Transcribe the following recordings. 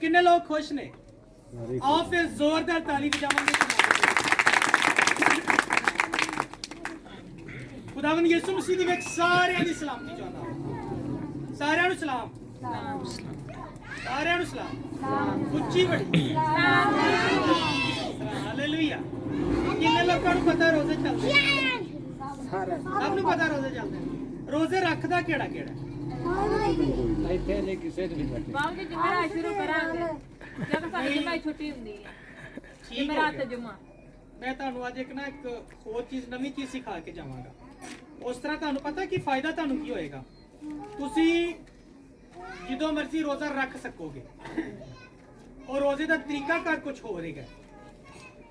किन्ने लोग खुश ने? आओ फिर जोरदार ताली बजावांगे। खुदावंद यीशु मसीह दी विच सारियां दी सलामती चाहंदा। सारियां नूं सलाम, सारियां नूं सलाम, उच्ची बड़ी हालेलुया। किन्ने लोकां नूं पता रोजे चलदे? सब नूं पता रोजे चलदे। रोजे रखदा केड़ा केड़ा? ਇੱਥੇ ਨਹੀਂ ਕਿਸੇ ਨੂੰ ਨਹੀਂ ਬੈਠੇ ਬਾਬੂ ਜੀ ਜੁਮਾ ਸ਼ੁਰੂ ਕਰਾਂਗੇ ਜਦੋਂ ਸਾਡੀ ਜੁਮਾ ਛੁੱਟੀ ਹੁੰਦੀ ਹੈ ਜੁਮਰਾਤ ਤੇ ਜੁਮਾ। मैं ਤੁਹਾਨੂੰ ਅੱਜ ਇੱਕ ਹੋਰ ਚੀਜ਼ ਨਵੀਂ ਚੀਜ਼ ਸਿਖਾ ਕੇ ਜਾਵਾਂਗਾ। ਉਸ ਤਰ੍ਹਾਂ ਤੁਹਾਨੂੰ ਪਤਾ ਕੀ ਫਾਇਦਾ ਤੁਹਾਨੂੰ ਕੀ ਹੋਏਗਾ? ਤੁਸੀਂ ਜਦੋਂ ਮਰਜ਼ੀ ਰੋਜ਼ਾ ਰੱਖ ਸਕੋਗੇ। ਔਰ ਰੋਜ਼ੇ ਦਾ ਤਰੀਕਾ ਕਰ ਕੁਝ ਹੋ ਰਹੇਗਾ।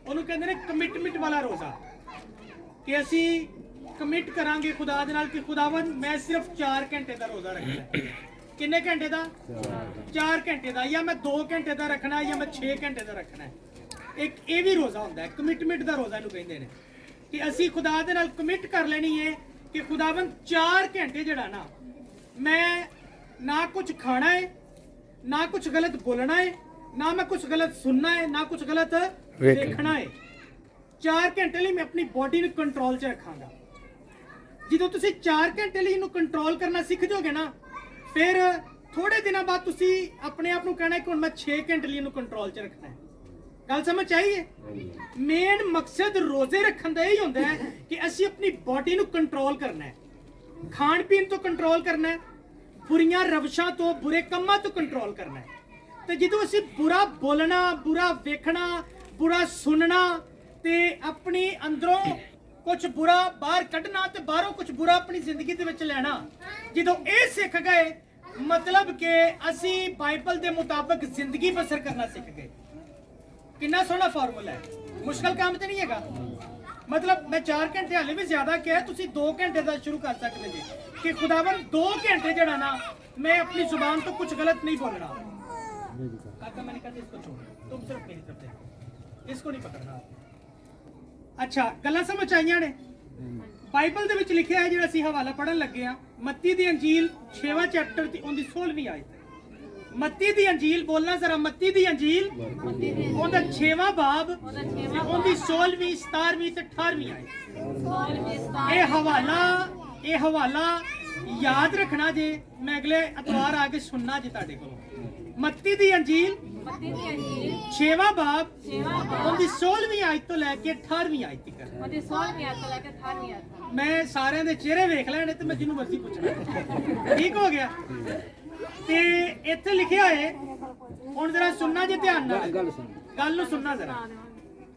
ਉਹਨੂੰ ਕਹਿੰਦੇ ਨੇ ਕਮਿਟਮੈਂਟ ਵਾਲਾ ਰੋਜ਼ਾ, ਕਿ ਅਸੀਂ ਕਮਿਟ ਕਰਾਂਗੇ ਖੁਦਾ ਦੇ ਨਾਲ ਕਿ ਖੁਦਾਵੰਦ ਮੈਂ ਸਿਰਫ 4 ਘੰਟੇ ਦਾ ਰੋਜ਼ਾ ਰੱਖਣਾ ਹੈ। ਕਿੰਨੇ ਘੰਟੇ ਦਾ? 4 ਘੰਟੇ ਦਾ, ਜਾਂ ਮੈਂ 2 ਘੰਟੇ ਦਾ ਰੱਖਣਾ ਹੈ, ਜਾਂ ਮੈਂ 6 ਘੰਟੇ ਦਾ ਰੱਖਣਾ ਹੈ। ਇੱਕ ਇਹ ਵੀ ਰੋਜ਼ਾ ਹੁੰਦਾ ਹੈ, ਕਮਿਟਮੈਂਟ ਦਾ ਰੋਜ਼ਾ ਇਹਨੂੰ ਕਹਿੰਦੇ ਨੇ, ਕਿ ਅਸੀਂ ਖੁਦਾ ਦੇ ਨਾਲ ਕਮਿਟ ਕਰ ਲੈਣੀ ਹੈ ਕਿ ਖੁਦਾਵੰਦ 4 ਘੰਟੇ ਜਿਹੜਾ ਨਾ ਮੈਂ ਨਾ ਕੁਝ ਖਾਣਾ ਹੈ, ਨਾ ਕੁਝ ਗਲਤ ਬੋਲਣਾ ਹੈ, ਨਾ ਮੈਂ ਕੁਝ ਗਲਤ ਸੁਣਨਾ ਹੈ, ਨਾ ਕੁਝ ਗਲਤ ਦੇਖਣਾ ਹੈ। 4 ਘੰਟੇ ਲਈ ਮੈਂ ਆਪਣੀ ਬੋਡੀ ਨੂੰ ਕੰਟਰੋਲ 'ਚ ਰੱਖਾਂਗਾ। ਜਦੋਂ ਤੁਸੀਂ 4 ਘੰਟੇ ਲਈ ਇਹਨੂੰ ਕੰਟਰੋਲ ਕਰਨਾ ਸਿੱਖ ਜਾਓਗੇ ਨਾ, ਫਿਰ ਥੋੜੇ ਦਿਨਾਂ ਬਾਅਦ ਤੁਸੀਂ ਆਪਣੇ ਆਪ ਨੂੰ ਕਹਿਣਾ ਕਿ ਹੁਣ ਮੈਂ 6 ਘੰਟੇ ਲਈ ਇਹਨੂੰ ਕੰਟਰੋਲ 'ਚ ਰੱਖਣਾ ਹੈ। ਗੱਲ ਸਮਝ ਆਈਏ? ਮੇਨ ਮਕਸਦ ਰੋਜ਼ੇ ਰੱਖਣ ਦਾ ਇਹ ਹੁੰਦਾ ਹੈ ਕਿ ਅਸੀਂ ਆਪਣੀ ਬੋਡੀ ਨੂੰ ਕੰਟਰੋਲ ਕਰਨਾ ਹੈ, ਖਾਣ ਪੀਣ ਤੋਂ ਕੰਟਰੋਲ ਕਰਨਾ ਹੈ, ਬੁਰੀਆਂ ਰਵਸ਼ਾਂ ਤੋਂ, ਬੁਰੇ ਕੰਮਾਂ ਤੋਂ ਕੰਟਰੋਲ ਕਰਨਾ ਹੈ। ਤੇ ਜਦੋਂ ਅਸੀਂ ਬੁਰਾ ਬੋਲਣਾ, ਬੁਰਾ ਵੇਖਣਾ, ਬੁਰਾ ਸੁਣਨਾ ਤੇ ਆਪਣੀ ਅੰਦਰੋਂ ਕੁਝ ਬੁਰਾ ਬਾਹਰ ਕੱਢਣਾ ਤੇ ਬਾਹਰੋਂ ਕੁਝ ਬੁਰਾ ਆਪਣੀ ਜ਼ਿੰਦਗੀ ਦੇ ਵਿੱਚ ਲੈਣਾ, ਜਦੋਂ ਇਹ ਸਿੱਖ ਗਏ, ਮਤਲਬ ਕਿ ਅਸੀਂ ਬਾਈਬਲ ਦੇ ਮੁਤਾਬਕ ਜ਼ਿੰਦਗੀ ਬਸਰ ਕਰਨਾ ਸਿੱਖ ਗਏ। ਕਿੰਨਾ ਸੋਹਣਾ ਫਾਰਮੂਲਾ ਹੈ, ਮੁਸ਼ਕਲ ਕੰਮ ਤੇ ਨਹੀਂ ਹੈਗਾ। ਮਤਲਬ ਮੈਂ 4 ਘੰਟੇ ਹਾਲੇ ਵੀ ਜ਼ਿਆਦਾ ਕਿਹਾ, ਤੁਸੀਂ 2 ਘੰਟੇ ਦਾ ਸ਼ੁਰੂ ਕਰ ਸਕਦੇ ਜੀ ਕਿ ਖੁਦਾਵੰਦ 2 ਘੰਟੇ ਜਿਹੜਾ ਨਾ मैं अपनी जुबान तो कुछ गलत नहीं बोल रहा। काका मैंने कहा इसको छोड़, तुम सिर्फ मेरी तरफ देखो, इसको नहीं पकड़ना। अच्छा गल्लां समझ आईयां ने? बाइबल दे विच लिखिया है, जिहड़ा असीं हवाला पढ़न लगे हां, मत्ती दी अंजील 6वां चैप्टर दी उहदी 16वीं आयत। मत्ती दी अंजील बोलना जरा, मत्ती दी अंजील उहदा 6वां बाब उहदी 16वीं 17वीं ते 18वीं आयत। ये हवाला याद रखना जे, मैं अगले अतवार आके सुनना जे तुहाडे कोलों। मत्ती दी अंजील 6वां बाब उहदी 16वीं आयत तो लैके 18वीं आयत तक। मैं सारे दे चेहरे वेख लैणे ते मैं जिन्नू मर्जी पुछना, ठीक हो गया? ते इत्थे लिखिया है, हुण जरा सुनना जे ध्यान नाल, गल नूं सुनना जरा।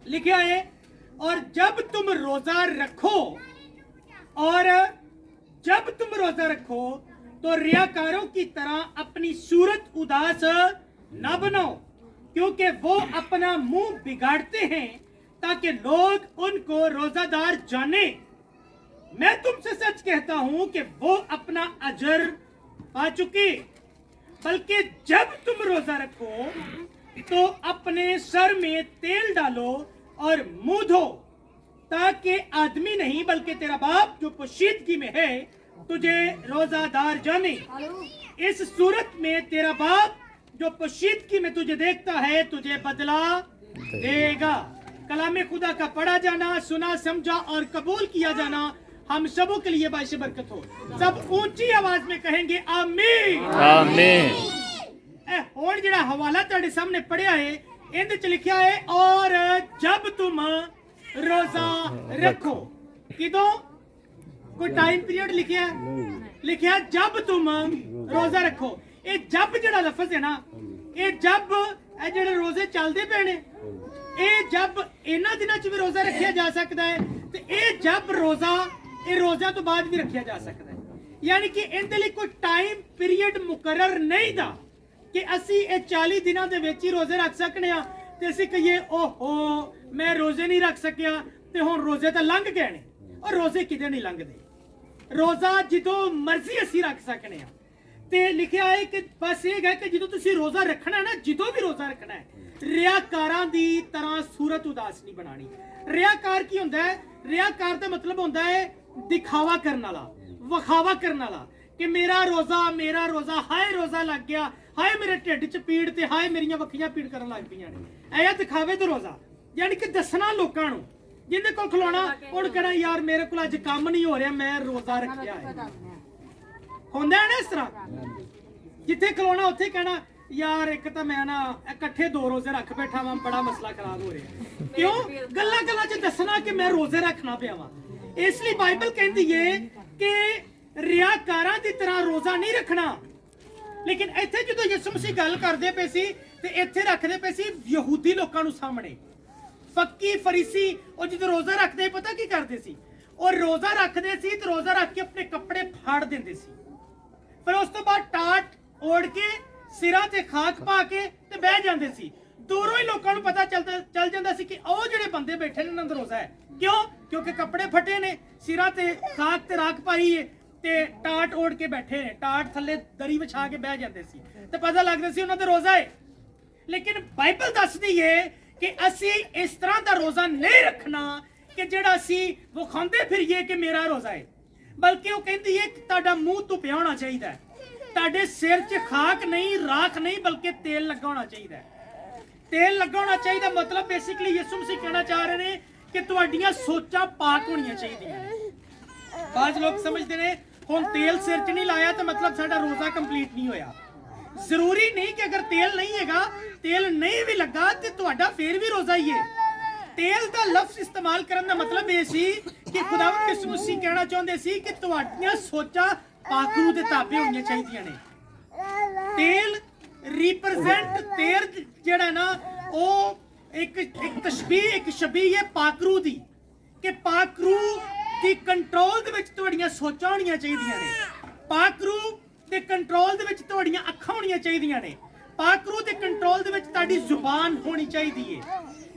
लिखिया है, और जब तुम रोजा रखो, और जब तुम रोजा रखो तो रियाकारों की तरह अपनी सूरत उदास न बनाओ, क्योंकि वो अपना मुंह बिगाड़ते हैं ताकि लोग उनको रोजादार जाने। मैं तुमसे सच कहता हूं कि वो अपना अजर पा चुके। बल्कि जब तुम रोजा रखो तो अपने सर में तेल डालो और मुंह धो, ताकि आदमी नहीं बल्कि तेरा बाप जो पोशीदगी में है तुझे रोजादार जाने। इस सूरत में तेरा बाप जो पोशीदगी में तुझे देखता है तुझे बदला देगा। कलाम खुदा का पढ़ा जाना, सुना, समझा और कबूल किया जाना हम सबों के लिए बाइश बरकत हो। सब ऊंची आवाज में कहेंगे आमीन आमीन। हुण जिहड़ा हवाला तुहाडे सामने पढ़िया है, इहदे च लिखिया है, और जब तुम रोजा रखो। किदों? कोई टाइम पीरियड लिखिया? लिखिया जब तुम रोजा रखो। ये जब जिहड़ा लफ्ज है ना, ये जब जिहड़े रोजे चलदे पे ने, ये जब इन्हां दिनां च भी रोजा रखिया जा सकदा है, ते ये जब रोजा ये रोजा तो बाद भी रखिया जा सकदा है। यानी कि इहदे लई कोई टाइम पीरियड मुकर्रर नहीं दा कि असीं ये 40 दिनां दे विच ही रोजे रख सकने आ ते असीं कहिए ओहो मैं रोजे नहीं रख सकिया ते हुण रोजे तां लंघ गए ने। और रोजे किदे नहीं लंघदे, रोजा जिदों मर्जी असीं रख सकने आ। ते लिखिया है कि बस ये है कि जिदों तुसीं रोजा रखना है ना, जिदों भी रोजा रखना है, रियाकारां दी तरह सूरत उदास नहीं बनानी। रियाकार की हुंदा है? रियाकार दा मतलब हुंदा है दिखावा करने वाला, वखावा करने वाला, कि मेरा रोजा हाय रोजा लग गया, ਹਾਏ ਮੇਰੇ ਢਿੱਡ 'ਚ ਪੀੜ ਤੇ ਹਾਏ ਮੇਰੀਆਂ ਵੱਖੀਆਂ ਪੀੜ ਕਰਨ ਲੱਗ ਪਈਆਂ ਨੇ। ਇਹ ਦਿਖਾਵੇ ਤੇ ਰੋਜ਼ਾ, ਯਾਨੀ ਕਿ ਦੱਸਣਾ ਲੋਕਾਂ ਨੂੰ, ਜਿੰਦੇ ਕੋਲ ਖਲੋਣਾ ਉਹਨੂੰ ਕਹਿਣਾ ਯਾਰ ਮੇਰੇ ਕੋਲ ਅੱਜ ਕੰਮ ਨਹੀਂ ਹੋ ਰਿਹਾ, ਮੈਂ ਰੋਜ਼ਾ ਰੱਖਿਆ ਹੈ। ਹੁੰਦਾ ਹੈ ਨਾ ਇਸ ਤਰ੍ਹਾਂ, ਜਿੱਥੇ ਖਲੋਣਾ ਉੱਥੇ ਕਹਿਣਾ ਯਾਰ ਇੱਕ ਤਾਂ ਮੈਂ ਨਾ ਇਕੱਠੇ 2 ਰੋਜ਼ੇ ਰੱਖ ਬੈਠਾ ਵਾਂ, ਬੜਾ ਮਸਲਾ ਖਰਾਬ ਹੋ ਰਿਹਾ। ਕਿਉਂ? ਗੱਲਾਂ ਗੱਲਾਂ 'ਚ ਦੱਸਣਾ ਕਿ ਮੈਂ ਰੋਜ਼ੇ ਰੱਖਣਾ ਪਿਆ ਵਾਂ। ਇਸ ਲਈ ਬਾਈਬਲ ਕਹਿੰਦੀ ਏ ਕਿ ਰਿਆਕਾਰਾਂ ਦੀ ਤਰ੍ਹਾਂ ਰੋਜ਼ਾ ਨਹੀਂ ਰੱਖਣਾ। ਲੇਕਿਨ ਇੱਥੇ ਜਦੋਂ ਯਿਸੂ ਮਸੀਹ ਗੱਲ ਕਰਦੇ ਪਏ ਸੀ ਤੇ ਇੱਥੇ ਰੱਖਦੇ ਪਏ ਸੀ ਯਹੂਦੀ ਲੋਕਾਂ ਨੂੰ ਸਾਹਮਣੇ। ਫੱਕੀ ਫਰੀਸੀ ਉਹ ਜਦੋਂ ਰੋਜ਼ਾ ਰੱਖਦੇ ਪਤਾ ਕੀ ਕਰਦੇ ਸੀ? ਉਹ ਰੋਜ਼ਾ ਰੱਖਦੇ ਸੀ ਤੇ ਰੋਜ਼ਾ ਰੱਖ ਕੇ ਆਪਣੇ ਕੱਪੜੇ ਫਾੜ ਦਿੰਦੇ ਸੀ, ਫਿਰ ਉਸ ਤੋਂ ਬਾਅਦ ਟਾਟ ਓੜ ਕੇ ਸਿਰਾਂ ਤੇ ਖਾਕ ਪਾ ਕੇ ਤੇ ਬਹਿ ਜਾਂਦੇ ਸੀ। ਦੂਰੋਂ ਹੀ ਲੋਕਾਂ ਨੂੰ ਪਤਾ ਚੱਲ ਜਾਂਦਾ ਸੀ ਕਿ ਉਹ ਜਿਹੜੇ ਬੰਦੇ ਬੈਠੇ ਨੇ ਉਹਨਾਂ ਦਾ ਰੋਜ਼ਾ ਹੈ। ਕਿਉਂ? ਕਿਉਂਕਿ ਕੱਪੜੇ ਫਟੇ ਨੇ, ਸਿਰਾਂ ਤੇ ਖਾਕ ਤੇ ਰਾਖ ਪਾਈ ਏ ਤੇ ਟਾਟ ਓੜ ਕੇ ਬੈਠੇ ਨੇ, ਟਾਟ ਥੱਲੇ ਦਰੀ ਵਿਛਾ ਕੇ ਬਹਿ ਜਾਂਦੇ ਸੀ ਤੇ ਪਤਾ ਲੱਗਦਾ ਸੀ ਉਹਨਾਂ ਦਾ ਰੋਜ਼ਾ ਹੈ। ਲੇਕਿਨ ਬਾਈਬਲ ਦੱਸਦੀ ਏ ਕਿ ਅਸੀਂ ਇਸ ਤਰ੍ਹਾਂ ਦਾ ਰੋਜ਼ਾ ਨਹੀਂ ਰੱਖਣਾ ਕਿ ਜਿਹੜਾ ਅਸੀਂ ਵਿਖਾਉਂਦੇ ਫਿਰੀਏ ਕਿ ਮੇਰਾ ਰੋਜ਼ਾ ਹੈ, ਬਲਕਿ ਉਹ ਕਹਿੰਦੀ ਏ ਕਿ ਤੁਹਾਡਾ ਮੂੰਹ ਧੁੱਪਿਆ ਹੋਣਾ ਚਾਹੀਦਾ ਹੈ, ਤੁਹਾਡੇ ਸਿਰ 'ਚ ਖਾਕ ਨਹੀਂ, ਰਾਖ ਨਹੀਂ, ਬਲਕਿ ਤੇਲ ਲੱਗਾ ਹੋਣਾ ਚਾਹੀਦਾ ਹੈ। ਤੇਲ ਲੱਗਾ ਹੋਣਾ ਚਾਹੀਦਾ ਮਤਲਬ ਬੇਸਿਕਲੀ ਯਿਸੂ ਮਸੀਹ ਕਹਿਣਾ ਚਾਹ ਰਹੇ ਨੇ ਕਿ ਤੁਹਾਡੀਆਂ ਸੋਚਾਂ ਪਾਕ ਹੋਣੀਆਂ ਚਾਹੀਦੀਆਂ। ਬਾਅਦ ਲੋਕ ਸਮਝਦੇ ਨੇ ਹੁਣ ਤੇਲ ਸਿਰ 'ਚ ਨਹੀਂ ਲਾਇਆ ਤਾਂ ਮਤਲਬ ਸਾਡਾ ਰੋਜ਼ਾ ਕੰਪਲੀਟ ਨਹੀਂ ਹੋਇਆ। ਜ਼ਰੂਰੀ ਨਹੀਂ ਕਿ ਅਗਰ ਤੇਲ ਨਹੀਂ ਹੈਗਾ, ਤੇਲ ਨਹੀਂ ਵੀ ਲੱਗਾ ਤੇ ਤੁਹਾਡਾ ਫੇਰ ਵੀ ਰੋਜ਼ਾ ਹੀ ਹੈ। ਤੇਲ ਦਾ ਲਫ਼ਜ਼ ਇਸਤੇਮਾਲ ਕਰਨ ਦਾ ਮਤਲਬ ਇਹ ਸੀ ਕਿ ਖੁਦਾਵੰਦ ਯਿਸੂ ਮਸੀਹ ਕਹਿਣਾ ਚਾਹੁੰਦੇ ਸੀ ਕਿ ਤੁਹਾਡੀਆਂ ਸੋਚਾਂ ਪਾਕ ਦੇ ਤਾਬੇ ਹੋਣੀਆਂ ਚਾਹੀਦੀਆਂ ਨੇ। ਤੇਲ ਰਿਪਰੈਜ਼ੈਂਟ ਤੇਰ ਜਿਹੜਾ ਨਾ ਉਹ ਇੱਕ ਤਸ਼ਬੀਹ, ਇੱਕ ਸ਼ਬੀਹ ਹੈ ਪਾਕਰੂ ਦੀ, ਕਿ ਪਾਕਰੂ ਦੀ ਕੰਟਰੋਲ ਦੇ ਵਿੱਚ ਤੁਹਾਡੀਆਂ ਸੋਚਾਂ ਹੋਣੀਆਂ ਚਾਹੀਦੀਆਂ ਨੇ। ਪਾਕਰੂ ਦੇ ਕੰਟਰੋਲ ਦੇ ਵਿੱਚ ਤੁਹਾਡੀਆਂ ਅੱਖਾਂ ਹੋਣੀਆਂ ਚਾਹੀਦੀਆਂ ਨੇ। ਪਾਕਰੂ ਦੇ ਕੰਟਰੋਲ ਦੇ ਵਿੱਚ ਤੁਹਾਡੀ ਜ਼ੁਬਾਨ ਹੋਣੀ ਚਾਹੀਦੀ ਹੈ।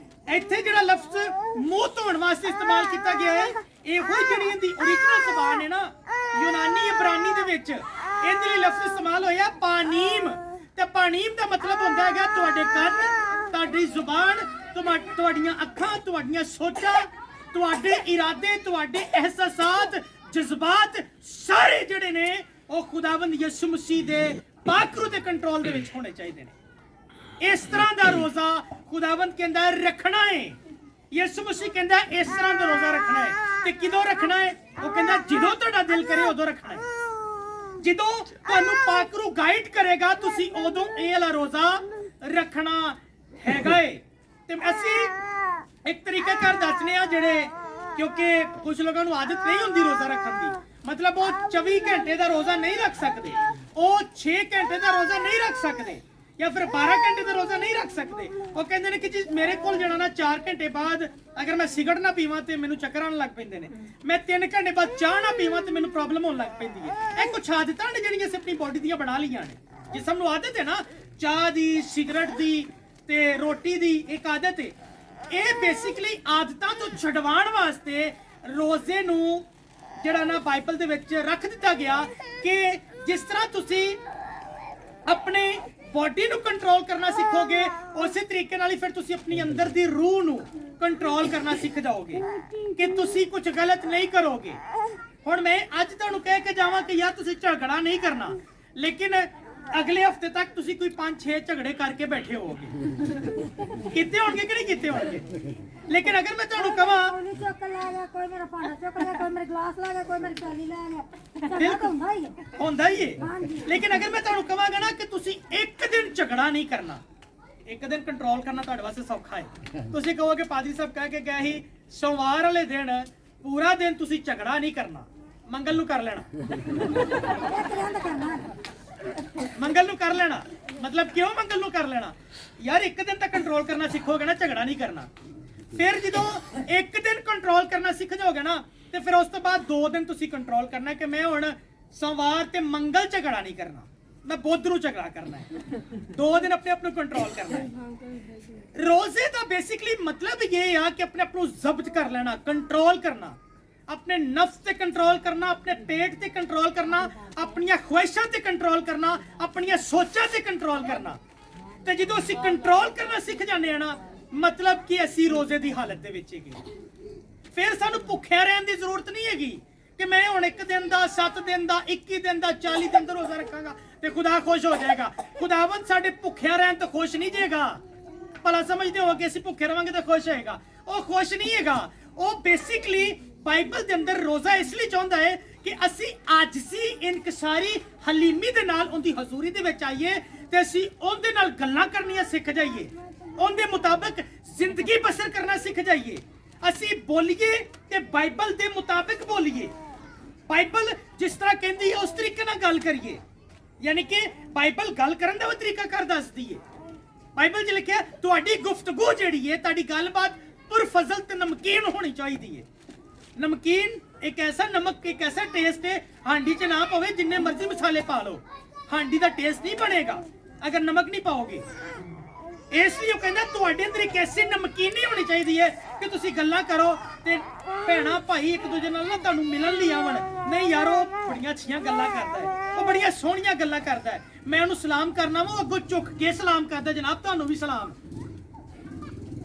ਇੱਥੇ ਜਿਹੜਾ ਲਫ਼ਜ਼ ਮੂੰਹ ਧੋਣ ਵਾਸਤੇ ਇਸਤੇਮਾਲ ਕੀਤਾ ਗਿਆ ਹੈ, ਇਹੋ ਜਿਹੜੀ ਇਹਦੀ ਓਰੀਜਨਲ ਜ਼ਬਾਨ ਹੈ ਨਾ ਯੂਨਾਨੀ ਇਬਰਾਨੀ ਦੇ ਵਿੱਚ, ਇਹਦੇ ਲਈ ਲਫ਼ਜ਼ ਇਸਤੇਮਾਲ ਹੋਇਆ ਪਾਨੀਮ। ਤੇ ਪਾਨੀਮ ਦਾ ਮਤਲਬ ਹੁੰਦਾ ਹੈਗਾ ਤੁਹਾਡੇ ਕੰਨ, ਤੁਹਾਡੀ ਜ਼ੁਬਾਨ, ਤੁਹਾਡੀਆਂ ਅੱਖਾਂ, ਤੁਹਾਡੀਆਂ ਸੋਚਾਂ, ਤੁਹਾਡੇ ਇਰਾਦੇ, ਤੁਹਾਡੇ ਅਹਿਸਾਸਾਤ, ਜਜ਼ਬਾਤ ਸਾਰੇ ਜਿਹੜੇ ਨੇ ਉਹ ਖੁਦਾਵੰਦ ਯਿਸੂ ਮਸੀਹ ਦੇ ਪਾਕਰੂ ਦੇ ਕੰਟਰੋਲ ਦੇ ਵਿੱਚ ਹੋਣੇ ਚਾਹੀਦੇ ਨੇ। ਇਸ ਤਰ੍ਹਾਂ ਦਾ ਰੋਜ਼ਾ ਖੁਦਾਵੰਦ ਕਹਿੰਦਾ ਰੱਖਣਾ ਹੈ। ਯਿਸੂ ਮਸੀਹ ਕਹਿੰਦਾ ਇਸ ਤਰ੍ਹਾਂ ਦਾ ਰੋਜ਼ਾ ਰੱਖਣਾ ਹੈ। ਤੇ ਕਿਦੋਂ ਰੱਖਣਾ ਹੈ? ਉਹ ਕਹਿੰਦਾ ਜਦੋਂ ਤੁਹਾਡਾ ਦਿਲ ਕਰੇ ਉਦੋਂ ਰੱਖਣਾ ਹੈ। ਜਦੋਂ ਤੁਹਾਨੂੰ ਪਾਕਰੂ ਗਾਈਡ ਕਰੇਗਾ ਤੁਸੀਂ ਉਦੋਂ ਇਹ ਵਾਲਾ ਰੋਜ਼ਾ ਰੱਖਣਾ ਹੈਗਾ ਏ। ਤੇ ਅਸੀਂ ਇੱਕ ਤਰੀਕਾ ਕਰ ਦੱਸਨੇ ਆ ਜਿਹੜੇ, ਕਿਉਂਕਿ ਕੁਝ ਲੋਕਾਂ ਨੂੰ ਆਦਤ ਨਹੀਂ ਹੁੰਦੀ ਰੋਜ਼ਾ ਰੱਖਣ ਦੀ, ਮਤਲਬ ਉਹ 24 ਘੰਟੇ ਦਾ ਰੋਜ਼ਾ ਨਹੀਂ ਰੱਖ ਸਕਦੇ, ਉਹ 6 ਘੰਟੇ ਦਾ ਰੋਜ਼ਾ ਨਹੀਂ ਰੱਖ ਸਕਦੇ, ਜਾਂ ਫਿਰ 12 ਘੰਟੇ ਦਾ ਰੋਜ਼ਾ ਨਹੀਂ ਰੱਖ ਸਕਦੇ। ਉਹ ਕਹਿੰਦੇ ਨੇ ਕਿ ਜੀ ਮੇਰੇ ਕੋਲ ਜਾਣਾ ਨਾ 4 ਘੰਟੇ ਬਾਅਦ ਅਗਰ ਮੈਂ ਸਿਗਰਟ ਨਾ ਪੀਵਾਂ ਤੇ ਮੈਨੂੰ ਚੱਕਰ ਆਉਣ ਲੱਗ ਪੈਂਦੇ ਨੇ, ਮੈਂ 3 ਘੰਟੇ ਬਾਅਦ ਚਾਹ ਨਾ ਪੀਵਾਂ ਤੇ ਮੈਨੂੰ ਪ੍ਰੋਬਲਮ ਹੋਣ ਲੱਗ ਪੈਂਦੀ ਹੈ। ਇਹ ਕੁਛ ਆਦਤਾਂ ਨੇ ਜਿਹੜੀਆਂ ਅਸੀਂ ਆਪਣੀ ਬੋਡੀ ਦੀਆਂ ਬਣਾ ਲਈਆਂ ਨੇ। ਜਿਸ ਨੂੰ ਆਦਤ ਹੈ ਨਾ ਚਾਹ ਦੀ, ਸਿਗਰਟ ਦੀ ਤੇ ਰੋਟੀ ਦੀ ਇੱਕ ਆਦਤ ਹੈ, ਇਹ ਬੇਸਿਕਲੀ ਆਦਤਾਂ ਤੋਂ ਛਡਵਾਉਣ ਵਾਸਤੇ ਰੋਜ਼ੇ ਨੂੰ ਜਿਹੜਾ ਨਾ ਬਾਈਬਲ ਦੇ ਵਿੱਚ ਰੱਖ ਦਿੱਤਾ ਗਿਆ ਕਿ ਜਿਸ ਤਰ੍ਹਾਂ ਤੁਸੀਂ ਆਪਣੇ ਬੋਡੀ ਨੂੰ ਕੰਟਰੋਲ ਕਰਨਾ ਸਿੱਖੋਗੇ, ਉਸੇ ਤਰੀਕੇ ਨਾਲ ਹੀ ਫਿਰ ਤੁਸੀਂ ਆਪਣੀ ਅੰਦਰ ਦੀ ਰੂਹ ਨੂੰ ਕੰਟਰੋਲ ਕਰਨਾ ਸਿੱਖ ਜਾਓਗੇ ਕਿ ਤੁਸੀਂ ਕੁਝ ਗਲਤ ਨਹੀਂ ਕਰੋਗੇ। ਹੁਣ ਮੈਂ ਅੱਜ ਤੁਹਾਨੂੰ ਕਹਿ ਕੇ ਜਾਵਾਂ ਕਿ ਯਾਰ ਤੁਸੀਂ ਝਗੜਾ ਨਹੀਂ ਕਰਨਾ, ਲੇਕਿਨ ਅਗਲੇ ਹਫਤੇ ਤੱਕ ਤੁਸੀਂ ਕੋਈ 5-6 ਝਗੜੇ ਕਰਕੇ ਬੈਠੇ ਹੋਵੋਗੇ, ਕਿਤੇ ਹੋਣਗੇ ਕਿ ਨਹੀਂ ਕੀਤੇ ਹੋਣਗੇ। ਲੇਕਿਨ ਅਗਰ ਮੈਂ ਤੁਹਾਨੂੰ ਕਹਾਂ ਕੋਈ ਚੁੱਕ ਲੈ ਗਿਆ, ਕੋਈ ਮੇਰਾ ਭਾਂਡਾ ਚੁੱਕ ਲਿਆ, ਕੋਈ ਮੇਰੇ ਗਲਾਸ ਲੈ ਗਿਆ, ਕੋਈ ਮੇਰੀ ਚਾਲੀ ਲੈ ਗਿਆ, ਝਗੜਾ ਤਾਂ ਹੁੰਦਾ ਹੀ ਹੈ। ਹੁੰਦਾ ਹੀ ਹੈ। ਲੇਕਿਨ ਅਗਰ ਮੈਂ ਤੁਹਾਨੂੰ ਕਹਾਂਗਾ ਨਾ ਕਿ ਤੁਸੀਂ ਇੱਕ ਦਿਨ ਝਗੜਾ ਨਹੀਂ ਕਰਨਾ, ਇੱਕ ਦਿਨ ਕੰਟਰੋਲ ਕਰਨਾ ਤੁਹਾਡੇ ਵਾਸਤੇ ਸੌਖਾ ਹੈ। ਤੁਸੀਂ ਕਹੋਗੇ ਪਾਦਰੀ ਸਾਹਿਬ ਕਹਿ ਕੇ ਗਏ ਸੀ ਸੋਮਵਾਰ ਵਾਲੇ ਦਿਨ ਪੂਰਾ ਦਿਨ ਤੁਸੀਂ ਝਗੜਾ ਨਹੀਂ ਕਰਨਾ, ਮੰਗਲ ਨੂੰ ਕਰ ਲੈਣਾ, ਇੱਕ ਦਿਨ ਤਾਂ ਕਰਨਾ ਹੈ। ਮੰਗਲ ਨੂੰ ਕਰ ਲੈਣਾ। ਮਤਲਬ ਕਿਉਂ ਮੰਗਲ ਨੂੰ ਕਰ ਲੈਣਾ? ਯਾਰ ਇੱਕ ਦਿਨ ਤਾਂ ਕੰਟਰੋਲ ਕਰਨਾ ਸਿੱਖੋਗੇ ਨਾ, ਝਗੜਾ ਨਹੀਂ ਕਰਨਾ। ਫਿਰ ਜਦੋਂ ਇੱਕ ਦਿਨ ਕੰਟਰੋਲ ਕਰਨਾ ਸਿੱਖ ਜਾਓਗੇ ਨਾ ਤੇ ਫਿਰ ਉਸ ਤੋਂ ਬਾਅਦ 2 ਦਿਨ ਤੁਸੀਂ ਕੰਟਰੋਲ ਕਰਨਾ ਕਿ ਮੈਂ ਹੁਣ ਸੋਮਵਾਰ ਤੇ ਮੰਗਲ ਝਗੜਾ ਨਹੀਂ ਕਰਨਾ, ਮੈਂ ਬੁੱਧ ਨੂੰ ਝਗੜਾ ਕਰਨਾ ਹੈ। 2 ਦਿਨ ਆਪਣੇ ਆਪ ਨੂੰ ਕੰਟਰੋਲ ਕਰਨਾ ਹੈ। ਰੋਜ਼ੇ ਦਾ ਬੇਸਿਕਲੀ ਮਤਲਬ ਇਹ ਆ ਕਿ ਆਪਣੇ ਆਪ ਨੂੰ ਜ਼ਬਤ ਕਰ ਲੈਣਾ, ਕੰਟਰੋਲ ਕਰਨਾ, अपने नफ्स से कंट्रोल करना, अपने पेट से कंट्रोल करना, अपनी ख्वाहिशां से कंट्रोल करना, अपनी सोचां से कंट्रोल करना। ते जो असीं कंट्रोल करना सीख जाने ना मतलब कि असीं रोजे की हालत दे विच हैगे, फिर सानू भुखिया रहने की जरूरत नहीं हैगी कि मैं हुण 1 दिन का, 7 दिन का, 21 दिन का, 40 दिन का रोजा रखांगा। ਤੇ ਖੁਦਾ ਖੁਸ਼ ਹੋ ਜਾਏਗਾ। ਖੁਦਾਵੰਦ ਸਾਡੇ ਭੁੱਖਿਆ ਰਹਿਣ ਤੋਂ ਖੁਸ਼ ਨਹੀਂ ਜੇਗਾ। ਭਲਾ ਸਮਝਦੇ ਹੋ ਕਿ ਅਸੀਂ ਭੁੱਖੇ ਰਵਾਂਗੇ ਤਾਂ ਖੁਸ਼ ਹੋਏਗਾ? ਉਹ ਖੁਸ਼ ਨਹੀਂ ਹੈਗਾ। ਉਹ ਬੇਸਿਕਲੀ ਬਾਈਬਲ ਦੇ ਅੰਦਰ ਰੋਜ਼ਾ ਇਸ ਲਈ ਚਾਹੁੰਦਾ ਹੈ ਕਿ ਅਸੀਂ ਆਜਜ਼ੀ, ਇਨਕਸਾਰੀ, ਹਲੀਮੀ ਦੇ ਨਾਲ ਉਹਦੀ ਹਜ਼ੂਰੀ ਦੇ ਵਿੱਚ ਆਈਏ ਤੇ ਅਸੀਂ ਉਹਦੇ ਨਾਲ ਗੱਲਾਂ ਕਰਨੀਆਂ ਸਿੱਖ ਜਾਈਏ, ਉਹਦੇ ਮੁਤਾਬਕ ਜ਼ਿੰਦਗੀ ਬਸਰ ਕਰਨਾ ਸਿੱਖ ਜਾਈਏ। ਅਸੀਂ ਬੋਲੀਏ ਤੇ ਬਾਈਬਲ ਦੇ ਮੁਤਾਬਕ ਬੋਲੀਏ। ਬਾਈਬਲ ਜਿਸ ਤਰ੍ਹਾਂ ਕਹਿੰਦੀ ਹੈ ਉਸ ਤਰੀਕੇ ਨਾਲ ਗੱਲ ਕਰੀਏ। ਯਾਨੀ ਕਿ ਬਾਈਬਲ ਗੱਲ ਕਰਨ ਦਾ ਵੀ ਤਰੀਕਾ ਕਰ ਦੱਸਦੀ ਹੈ। ਬਾਈਬਲ 'ਚ ਲਿਖਿਆ ਤੁਹਾਡੀ ਗੁਫ਼ਤਗੂ ਜਿਹੜੀ ਹੈ, ਤੁਹਾਡੀ ਗੱਲਬਾਤ ਪੁਰਫਜ਼ਲ ਤੇ ਨਮਕੀਨ ਹੋਣੀ ਚਾਹੀਦੀ ਹੈ। ਨਮਕੀਨ ਇੱਕ ਐਸਾ ਨਮਕ, ਇੱਕ ਐਸਾ ਟੇਸਟ ਹੈ, ਹਾਂਡੀ 'ਚ ਨਾ ਪਵੇ ਜਿੰਨੇ ਮਰਜ਼ੀ ਮਸਾਲੇ ਪਾ ਲਓ, ਹਾਂਡੀ ਦਾ ਟੇਸਟ ਨਹੀਂ ਬਣੇਗਾ ਅਗਰ ਨਮਕ ਨਹੀਂ ਪਾਓਗੇ। ਇਸ ਲਈ ਉਹ ਕਹਿੰਦਾ ਤੁਹਾਡੇ ਅੰਦਰ ਇੱਕ ਐਸੀ ਨਮਕੀਨੀ ਹੋਣੀ ਚਾਹੀਦੀ ਹੈ ਕਿ ਤੁਸੀਂ ਗੱਲਾਂ ਕਰੋ ਤੇ ਭੈਣਾ ਭਾਈ ਇੱਕ ਦੂਜੇ ਨਾਲ ਨਾ ਤੁਹਾਨੂੰ ਮਿਲਣ ਲਈ ਆਵਣ। ਨਹੀਂ ਯਾਰ ਉਹ ਬੜੀਆਂ ਅੱਛੀਆਂ ਗੱਲਾਂ ਕਰਦਾ ਹੈ, ਉਹ ਬੜੀਆਂ ਸੋਹਣੀਆਂ ਗੱਲਾਂ ਕਰਦਾ ਹੈ, ਮੈਂ ਉਹਨੂੰ ਸਲਾਮ ਕਰਨਾ ਵਾ, ਉਹ ਅੱਗੋਂ ਝੁੱਕ ਕੇ ਸਲਾਮ ਕਰਦਾ, ਜਨਾਬ ਤੁਹਾਨੂੰ ਵੀ ਸਲਾਮ।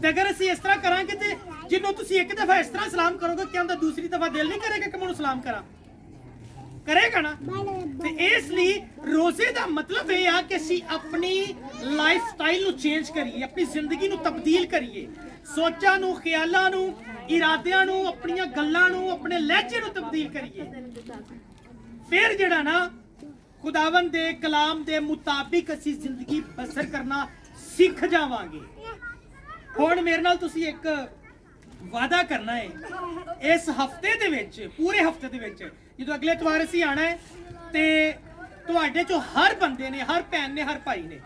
ਤੇ ਅਗਰ ਅਸੀਂ ਇਸ ਤਰ੍ਹਾਂ ਕਰਾਂਗੇ ਤੇ ਜਿਹਨੂੰ ਤੁਸੀਂ ਇੱਕ ਦਫਾ ਇਸ ਤਰ੍ਹਾਂ ਸਲਾਮ ਕਰੋਗੇ, ਕੀ ਹੁੰਦਾ ਦੂਸਰੀ ਦਫਾ ਦਿਲ ਨਹੀਂ ਕਰੇਗਾ ਕਿ ਮੈਂ ਉਹਨੂੰ ਸਲਾਮ ਕਰਾਂ? ਕਰੇਗਾ ਨਾ। ਤੇ ਇਸ ਲਈ ਰੋਜ਼ੇ ਦਾ ਮਤਲਬ ਇਹ ਆ ਕਿ ਅਸੀਂ ਆਪਣੀ ਲਾਈਫ ਸਟਾਈਲ ਨੂੰ ਚੇਂਜ ਕਰੀਏ, ਆਪਣੀ ਜ਼ਿੰਦਗੀ ਨੂੰ ਤਬਦੀਲ ਕਰੀਏ, ਸੋਚਾਂ ਨੂੰ, ਖਿਆਲਾਂ ਨੂੰ, ਇਰਾਦਿਆਂ ਨੂੰ, ਆਪਣੀਆਂ ਗੱਲਾਂ ਨੂੰ, ਆਪਣੇ ਲਹਿਜੇ ਨੂੰ ਤਬਦੀਲ ਕਰੀਏ। ਫਿਰ ਜਿਹੜਾ ਨਾ ਖੁਦਾਵੰਦ ਦੇ ਕਲਾਮ ਦੇ ਮੁਤਾਬਿਕ ਅਸੀਂ ਜ਼ਿੰਦਗੀ ਬਸਰ ਕਰਨਾ ਸਿੱਖ ਜਾਵਾਂਗੇ। ਹੁਣ ਮੇਰੇ ਨਾਲ ਤੁਸੀਂ ਇੱਕ ਵਾਅਦਾ ਕਰਨਾ ਹੈ, ਇਸ ਹਫਤੇ ਦੇ ਵਿੱਚ, ਪੂਰੇ ਹਫਤੇ ਦੇ ਵਿੱਚ, ਜਦੋਂ ਅਗਲੇ ਐਤਵਾਰ ਅਸੀਂ ਆਣਾ ਹੈ ਤੇ ਤੁਹਾਡੇ ਚੋਂ ਹਰ ਬੰਦੇ ਨੇ, ਹਰ ਭੈਣ ਨੇ, ਹਰ ਭਾਈ ਨੇ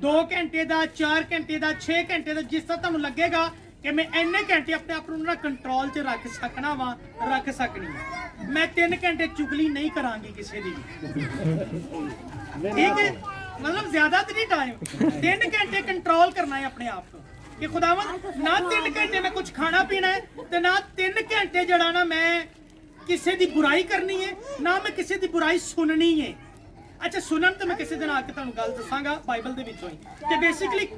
2 ਘੰਟੇ ਦਾ, 4 ਘੰਟੇ ਦਾ, 6 ਘੰਟੇ ਦਾ, ਜਿਸ ਤਰ੍ਹਾਂ ਤੁਹਾਨੂੰ ਲੱਗੇਗਾ ਕਿ ਮੈਂ ਇੰਨੇ ਘੰਟੇ ਆਪਣੇ ਆਪ ਨੂੰ ਨਾ ਕੰਟਰੋਲ 'ਚ ਰੱਖ ਸਕਣਾ ਵਾ, ਰੱਖ ਸਕਣੀ ਹੈ। ਮੈਂ 3 ਘੰਟੇ ਚੁਗਲੀ ਨਹੀਂ ਕਰਾਂਗੀ ਕਿਸੇ ਦੀ ਵੀ, ਠੀਕ ਹੈ? ਮਤਲਬ ਜ਼ਿਆਦਾ ਤੇ ਨਹੀਂ ਟਾਈਮ, 3 ਘੰਟੇ ਕੰਟਰੋਲ ਕਰਨਾ ਹੈ ਆਪਣੇ ਆਪ ਨੂੰ ਕਿ ਖੁਦਾਵੰਦ ਨਾ 3 ਘੰਟੇ ਮੈਂ ਕੁਝ ਖਾਣਾ ਪੀਣਾ ਹੈ ਤੇ ਨਾ 3 ਘੰਟੇ ਜਿਹੜਾ ਨਾ ਮੈਂ ਕਿਸੇ ਦੀ ਬੁਰਾਈ ਕਰਨੀ ਹੈ, ਨਾ ਮੈਂ ਕਿਸੇ ਦੀ ਬੁਰਾਈ ਸੁਣਨੀ ਹੈ। ਅੱਛਾ ਸੁਣਨ ਤਾਂ ਮੈਂ ਕਿਸੇ ਦਿਨ ਆ ਕੇ ਤੁਹਾਨੂੰ ਗੱਲ ਦੱਸਾਂਗਾ ਬਾਈਬਲ ਦੇ ਵਿੱਚੋਂ ਹੀ। ਤੇ ਬੇਸਿਕਲੀ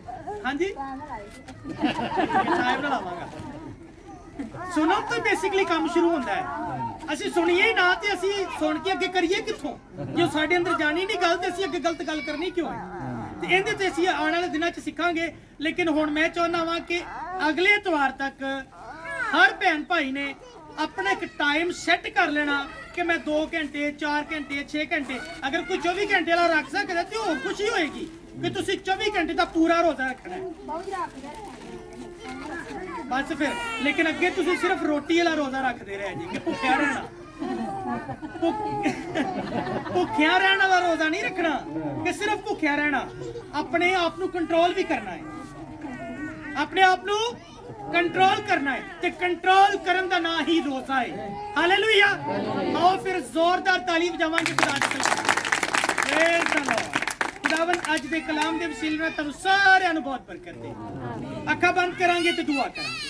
ਹਾਂਜੀ ਸਾਹਿਬ ਨਾਲ ਆਵਾਂਗਾ। ਸੁਣਨ ਤੋਂ ਬੇਸਿਕਲੀ ਕੰਮ ਸ਼ੁਰੂ ਹੁੰਦਾ ਹੈ। ਅਸੀਂ ਸੁਣੀਏ ਹੀ ਨਾ ਤੇ ਅਸੀਂ ਸੁਣ ਕੇ ਅੱਗੇ ਕਰੀਏ ਕਿੱਥੋਂ? ਜੇ ਸਾਡੇ ਅੰਦਰ ਜਾਣੀ ਨਹੀਂ ਗੱਲ ਤੇ ਅਸੀਂ ਅੱਗੇ ਗਲਤ ਗੱਲ ਕਰਨੀ ਕਿਉਂ ਹੈ? ਤੇ ਇਹਦੇ ਤੇ ਅਸੀਂ ਆਉਣ ਵਾਲੇ ਦਿਨਾਂ 'ਚ ਸਿੱਖਾਂਗੇ। ਲੇਕਿਨ ਹੁਣ ਮੈਂ ਚਾਹੁੰਦਾ ਵਾਂ ਕਿ ਅਗਲੇ ਐਤਵਾਰ ਤੱਕ ਹਰ ਭੈਣ ਭਾਈ ਨੇ ਆਪਣਾ ਇੱਕ ਟਾਈਮ ਸੈੱਟ ਕਰ ਲੈਣਾ ਕਿ ਮੈਂ 2 ਘੰਟੇ, 4 ਘੰਟੇ, 6 ਘੰਟੇ, ਅਗਰ ਕੋਈ 24 ਘੰਟੇ ਵਾਲਾ ਰੱਖ ਸਕਦਾ ਤੇ ਹੋਰ ਖੁਸ਼ੀ ਹੋਏਗੀ ਕਿ ਤੁਸੀਂ 24 ਘੰਟੇ ਦਾ ਪੂਰਾ ਰੋਜ਼ਾ ਰੱਖਣਾ ਹੈ। ਬਸ ਫਿਰ ਲੇਕਿਨ ਅੱਗੇ ਤੁਸੀਂ ਸਿਰਫ ਰੋਟੀ ਵਾਲਾ ਰੋਜ਼ਾ ਰੱਖਦੇ ਰਹੇ ਜੀ ਕਿ ਭੁੱਖਿਆ ਰਹਿਣਾ। ਭੁੱਖਿਆ ਰਹਿਣ ਵਾਲਾ ਰੋਜ਼ਾ ਨਹੀਂ ਰੱਖਣਾ ਕਿ ਸਿਰਫ ਭੁੱਖਿਆ ਰਹਿਣਾ। ਆਪਣੇ ਆਪ ਨੂੰ ਕੰਟਰੋਲ ਵੀ ਕਰਨਾ ਹੈ, ਆਪਣੇ ਆਪ ਨੂੰ ਕੰਟਰੋਲ ਕਰਨਾ ਹੈ ਤੇ ਕੰਟਰੋਲ ਕਰਨ ਦਾ ਨਾਂ ਹੀ ਰੋਜ਼ਾ ਹੈ। ਹਾਲੇਲੂਇਆ। ਆਓ ਫਿਰ ਜ਼ੋਰਦਾਰ ਤਾਲੀ ਵਜਾਵਾਂਗੇ ਖੁਦਾ ਦੀ ਤਾਰੀਫ। ਖੁਦਾਵੰਦ ਅੱਜ ਦੇ ਕਲਾਮ ਦੇ ਵਸੀਲੇ ਨਾਲ ਤੁਹਾਨੂੰ ਸਾਰਿਆਂ ਨੂੰ ਬਹੁਤ ਬਰਕਤ ਦੇ। ਅੱਖਾਂ ਬੰਦ ਕਰਾਂਗੇ ਤੇ ਦੁਆ ਕਰਾਂਗੇ।